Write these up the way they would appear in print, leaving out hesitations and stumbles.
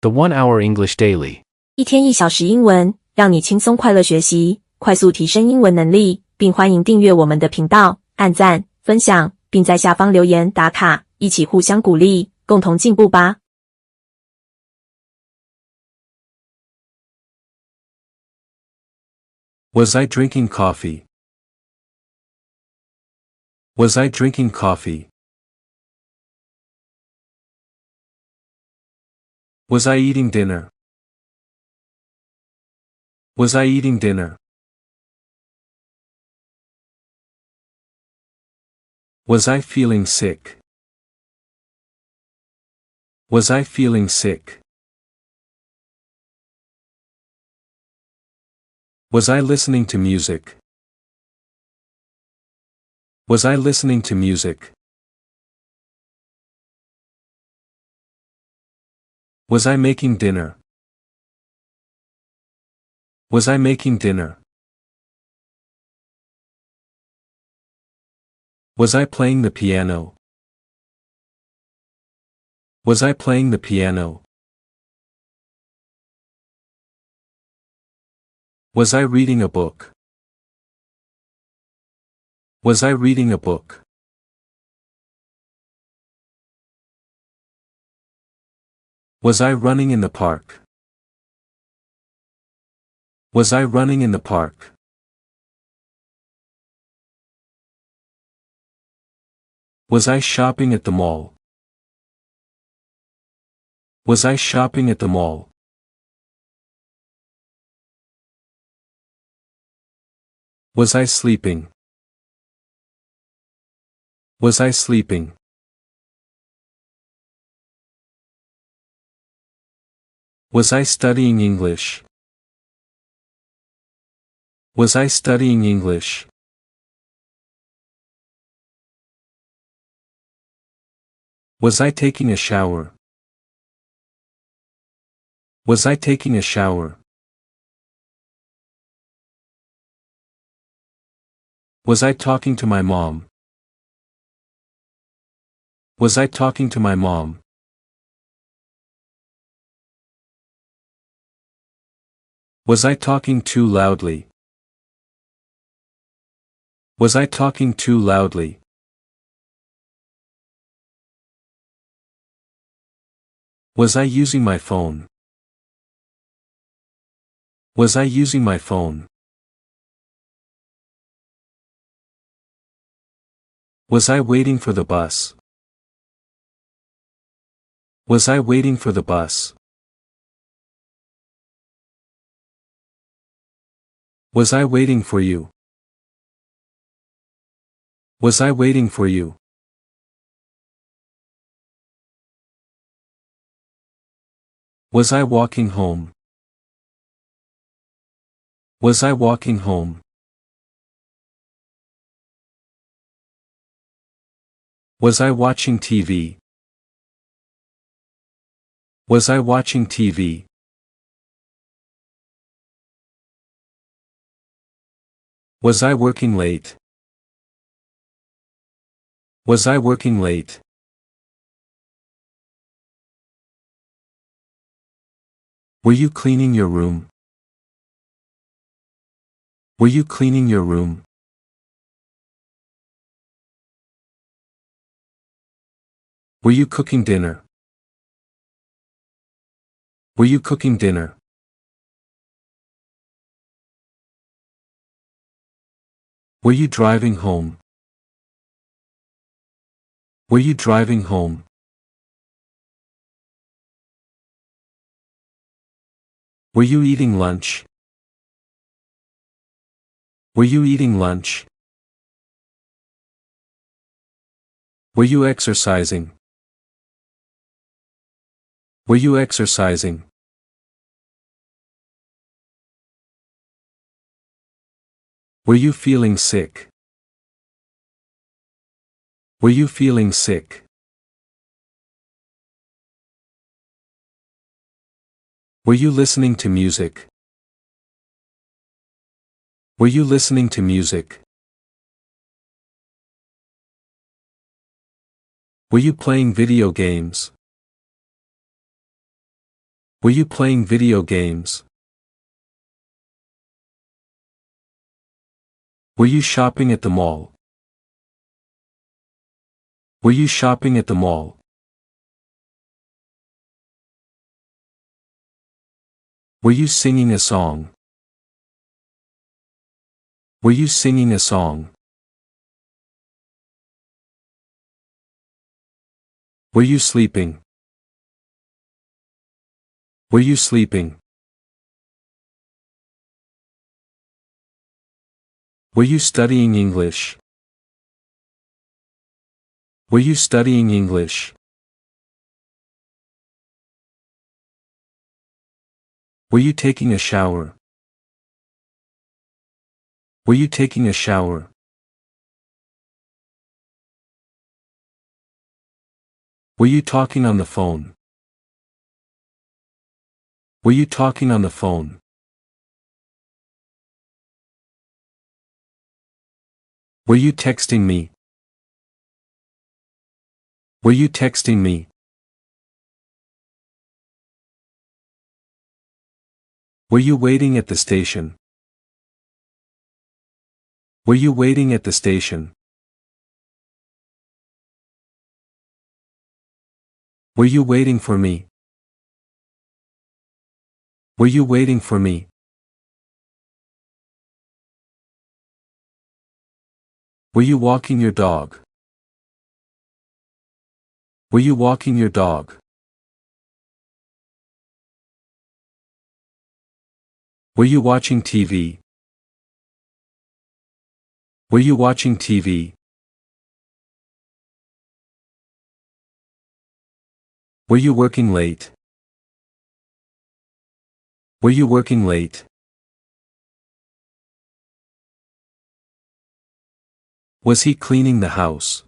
The 1 Hour English Daily. 一天一小时英文，让你轻松快乐学习，快速提升英文能力，并欢迎订阅我们的频道，按赞、分享，并在下方留言打卡，一起互相鼓励，共同进步吧。Was I drinking coffee? Was I drinking coffee? Was I eating dinner? Was I eating dinner? Was I feeling sick? Was I feeling sick? Was I listening to music? Was I listening to music? Was I making dinner? Was I making dinner? Was I playing the piano? Was I playing the piano? Was I reading a book? Was I reading a book? Was I running in the park? Was I running in the park? Was I shopping at the mall? Was I shopping at the mall? Was I sleeping? Was I sleeping? Was I studying English? Was I studying English? Was I taking a shower? Was I taking a shower? Was I talking to my mom? Was I talking to my mom? Was I talking too loudly? Was I talking too loudly? Was I using my phone? Was I using my phone? Was I waiting for the bus? Was I waiting for the bus? Was I waiting for you? Was I waiting for you? Was I walking home? Was I walking home? Was I watching TV? Was I watching TV? Was I working late? Was I working late? Were you cleaning your room? Were you cleaning your room? Were you cooking dinner? Were you cooking dinner? Were you driving home? Were you driving home? Were you eating lunch? Were you eating lunch? Were you exercising? Were you exercising? Were you feeling sick? Were you feeling sick? Were you listening to music? Were you listening to music? Were you playing video games? Were you playing video games? Were you shopping at the mall? Were you shopping at the mall? Were you singing a song? Were you singing a song? Were you sleeping? Were you sleeping? Were you studying English? Were you studying English? Were you taking a shower? Were you taking a shower? Were you talking on the phone? Were you talking on the phone? Were you texting me? Were you texting me? Were you waiting at the station? Were you waiting at the station? Were you waiting for me? Were you waiting for me? Were you walking your dog? Were you walking your dog? Were you watching TV? Were you watching TV? Were you working late? Were you working late? Was he cleaning the house?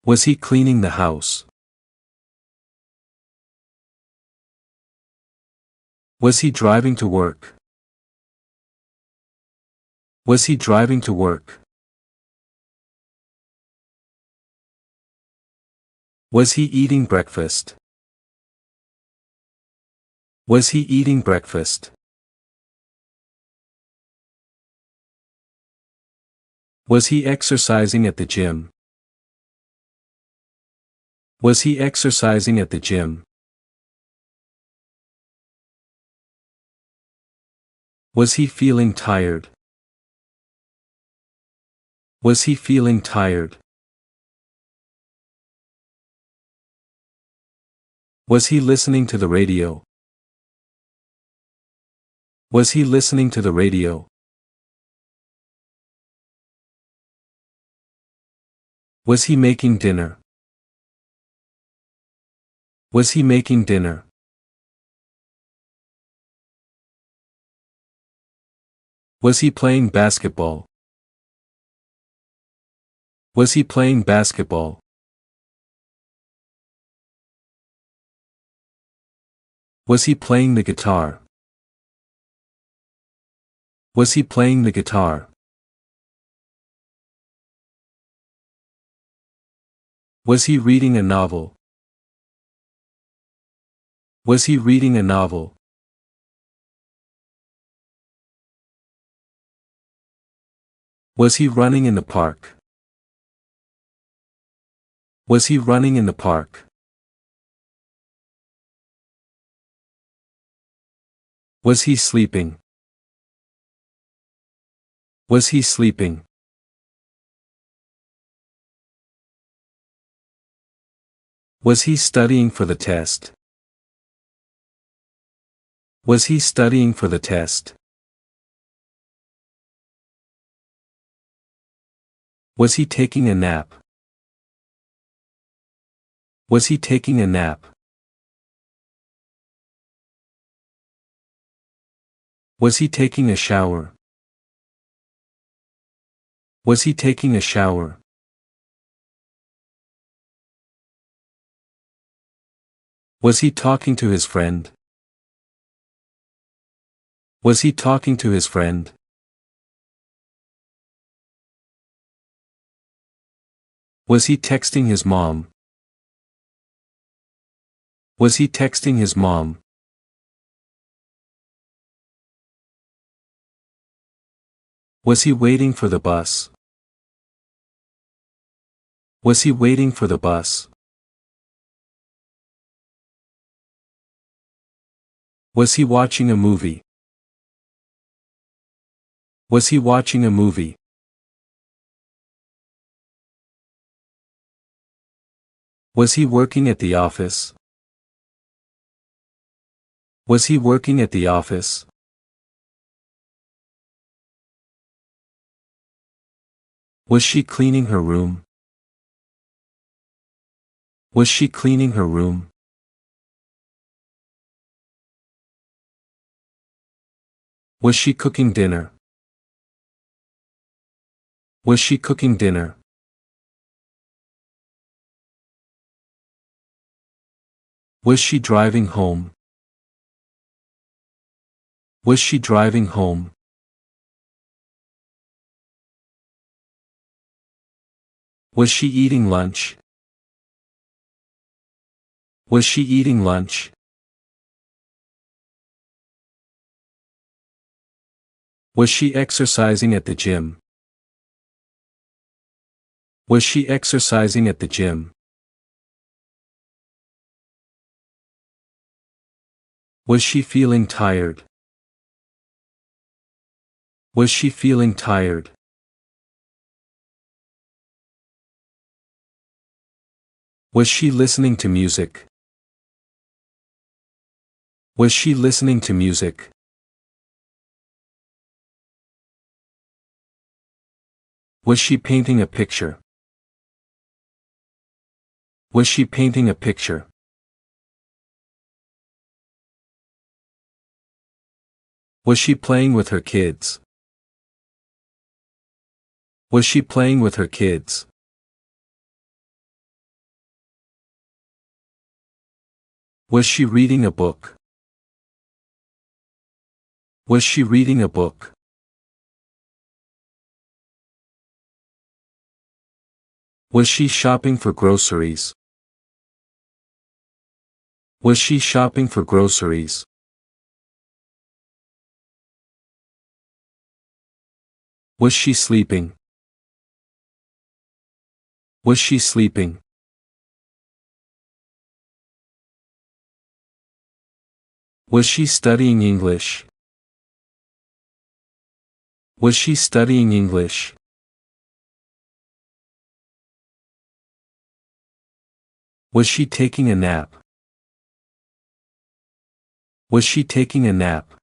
Was he cleaning the house? Was he driving to work? Was he driving to work? Was he eating breakfast? Was he eating breakfast? Was he exercising at the gym? Was he exercising at the gym? Was he feeling tired? Was he feeling tired? Was he listening to the radio? Was he listening to the radio? Was he making dinner? Was he making dinner? Was he playing basketball? Was he playing basketball? Was he playing the guitar? Was he playing the guitar? Was he reading a novel? Was he reading a novel? Was he running in the park? Was he running in the park? Was he sleeping? Was he sleeping? Was he studying for the test? Was he studying for the test? Was he taking a nap? Was he taking a nap? Was he taking a shower? Was he taking a shower? Was he talking to his friend? Was he talking to his friend? Was he texting his mom? Was he texting his mom? Was he waiting for the bus? Was he waiting for the bus? Was he watching a movie? Was he watching a movie? Was he working at the office? Was he working at the office? Was she cleaning her room? Was she cleaning her room? Was she cooking dinner? Was she cooking dinner? Was she driving home? Was she driving home? Was she eating lunch? Was she eating lunch? Was she exercising at the gym? Was she exercising at the gym? Was she feeling tired? Was she feeling tired? Was she listening to music? Was she listening to music? Was she painting a picture? Was she painting a picture? Was she playing with her kids? Was she playing with her kids? Was she reading a book? Was she reading a book? Was she shopping for groceries? Was she shopping for groceries? Was she sleeping? Was she sleeping? Was she studying English? Was she studying English? Was she taking a nap? Was she taking a nap?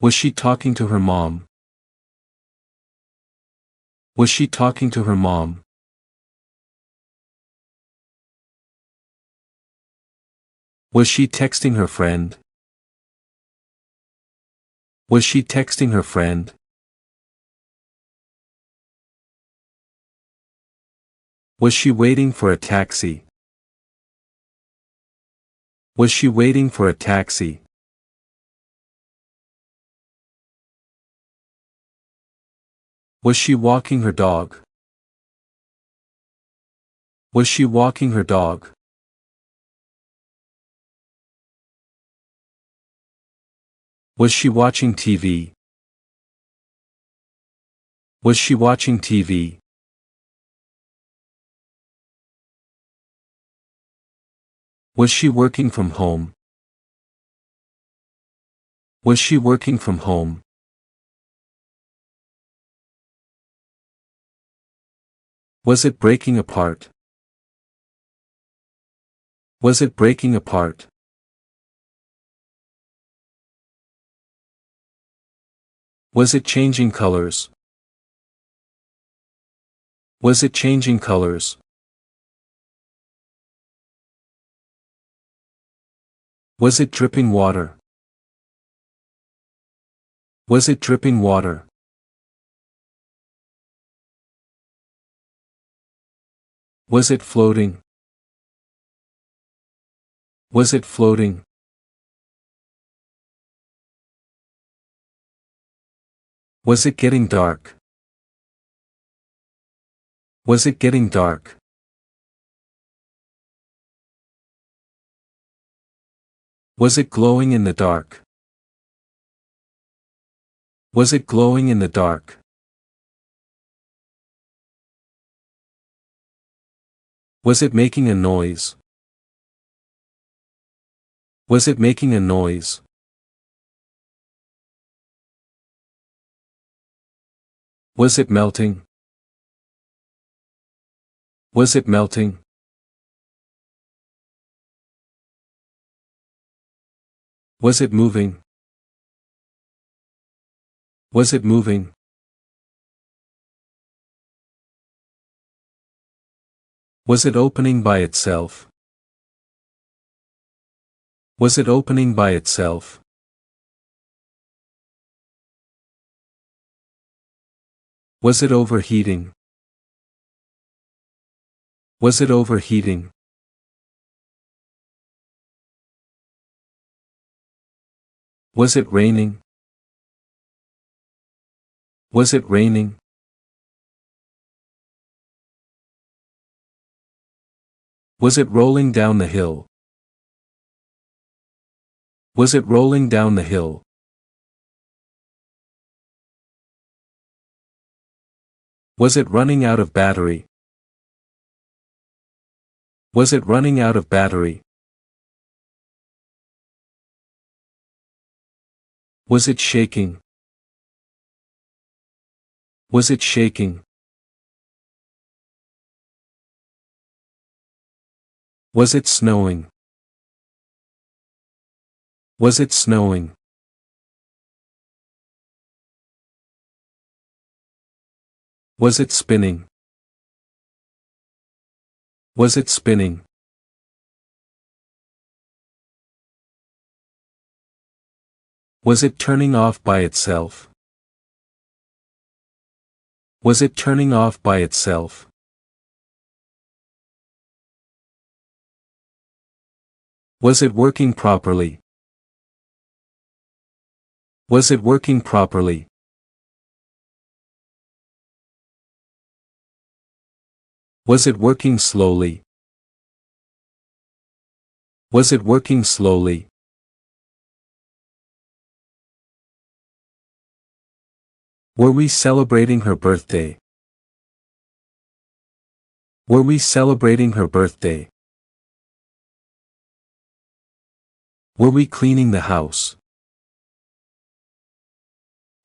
Was she talking to her mom? Was she talking to her mom? Was she texting her friend? Was she texting her friend? Was she waiting for a taxi? Was she waiting for a taxi? Was she walking her dog? Was she walking her dog? Was she watching TV? Was she watching TV? Was she working from home? Was she working from home? Was it breaking apart? Was it breaking apart? Was it changing colors? Was it changing colors? Was it dripping water? Was it dripping water? Was it floating? Was it floating? Was it getting dark? Was it getting dark? Was it glowing in the dark? Was it glowing in the dark? Was it making a noise? Was it making a noise? Was it melting? Was it melting? Was it moving? Was it moving? Was it opening by itself? Was it opening by itself? Was it overheating? Was it overheating? Was it raining? Was it raining? Was it rolling down the hill? Was it rolling down the hill? Was it running out of battery? Was it running out of battery? Was it shaking? Was it shaking? Was it snowing? Was it snowing? Was it spinning? Was it spinning? Was it turning off by itself? Was it turning off by itself? Was it working properly? Was it working properly? Was it working slowly? Was it working slowly? Were we celebrating her birthday? Were we celebrating her birthday? Were we cleaning the house?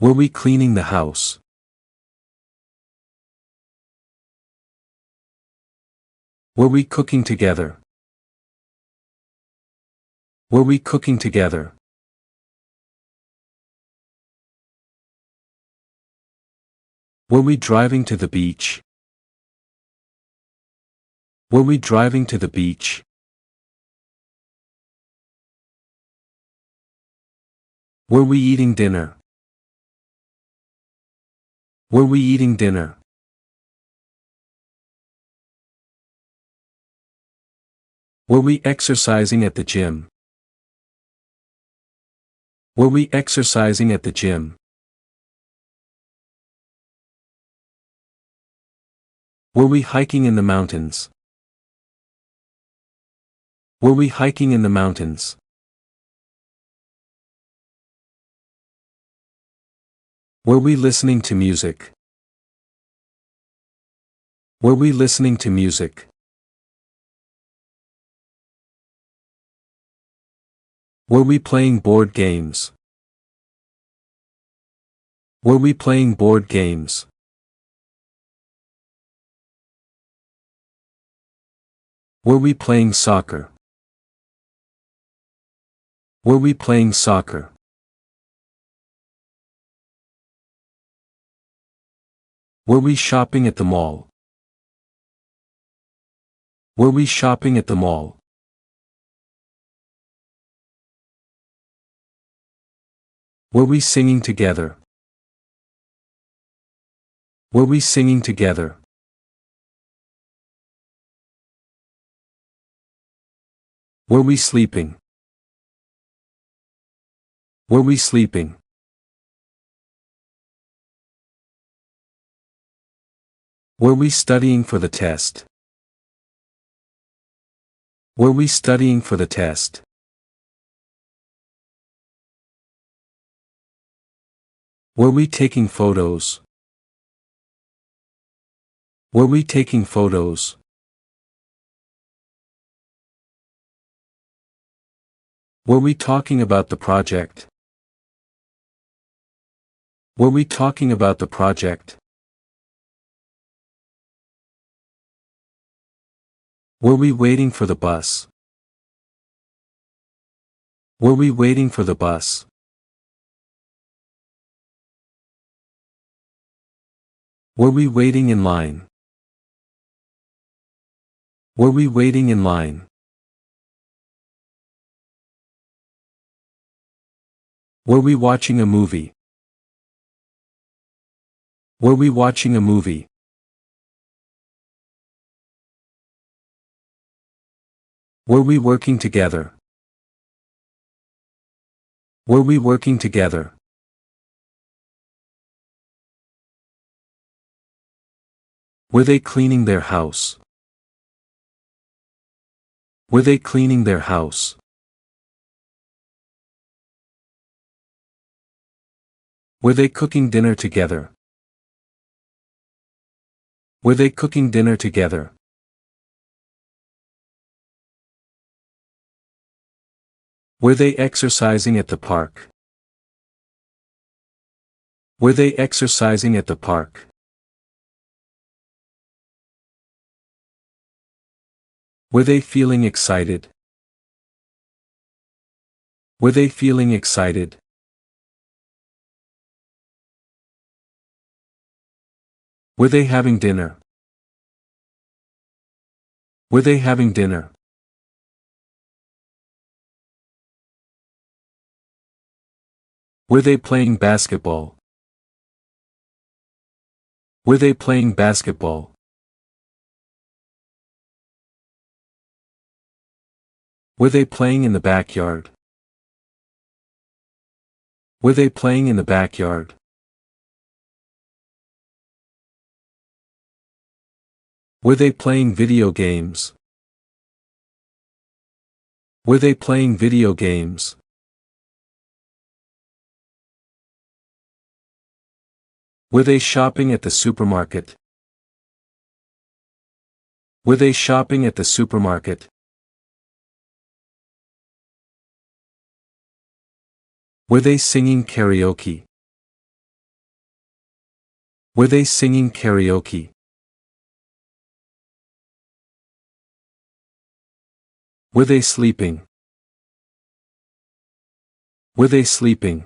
Were we cleaning the house? Were we cooking together? Were we cooking together? Were we driving to the beach? Were we driving to the beach? Were we eating dinner? Were we eating dinner? Were we exercising at the gym? Were we exercising at the gym? Were we hiking in the mountains? Were we hiking in the mountains? Were we listening to music? Were we listening to music? Were we playing board games? Were we playing board games? Were we playing soccer? Were we playing soccer? Were we shopping at the mall? Were we shopping at the mall? Were we singing together? Were we singing together? Were we sleeping? Were we sleeping? Were we studying for the test? Were we studying for the test? Were we taking photos? Were we taking photos? Were we talking about the project? Were we talking about the project? Were we waiting for the bus? Were we waiting for the bus? Were we waiting in line? Were we waiting in line? Were we watching a movie? Were we watching a movie? Were we working together? Were we working together? Were they cleaning their house? Were they cleaning their house? Were they cooking dinner together? Were they cooking dinner together? Were they exercising at the park? Were they exercising at the park? Were they feeling excited? Were they feeling excited? Were they having dinner? Were they having dinner? Were they playing basketball? Were they playing basketball? Were they playing in the backyard? Were they playing in the backyard? Were they playing video games? Were they playing video games? Were they shopping at the supermarket? Were they shopping at the supermarket? Were they singing karaoke? Were they singing karaoke? Were they sleeping? Were they sleeping?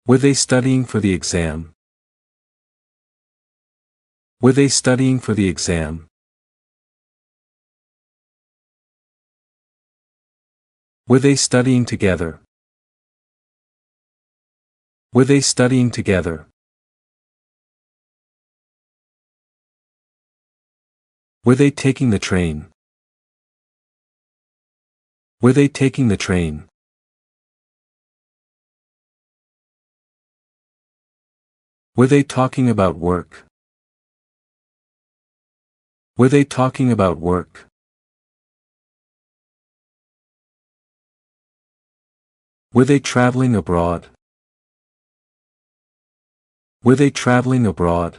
Were they studying for the exam? Were they studying for the exam? Were they studying together? Were they studying together? Were they taking the train? Were they taking the train? Were they talking about work? Were they talking about work? Were they traveling abroad? Were they traveling abroad?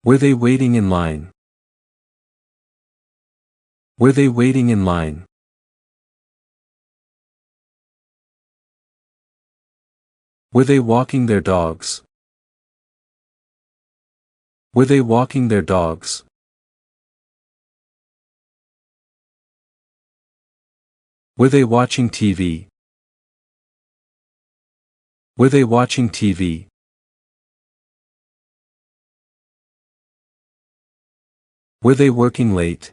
Were they waiting in line? Were they waiting in line? Were they walking their dogs? Were they walking their dogs? Were they watching TV? Were they watching TV? Were they working late?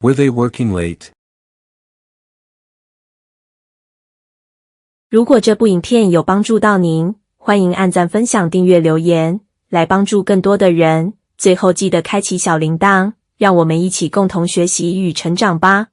Were they working late? 如果这部影片有帮助到您，欢迎按赞、分享、订阅、留言，来帮助更多的人。最后记得开启小铃铛，让我们一起共同学习与成长吧。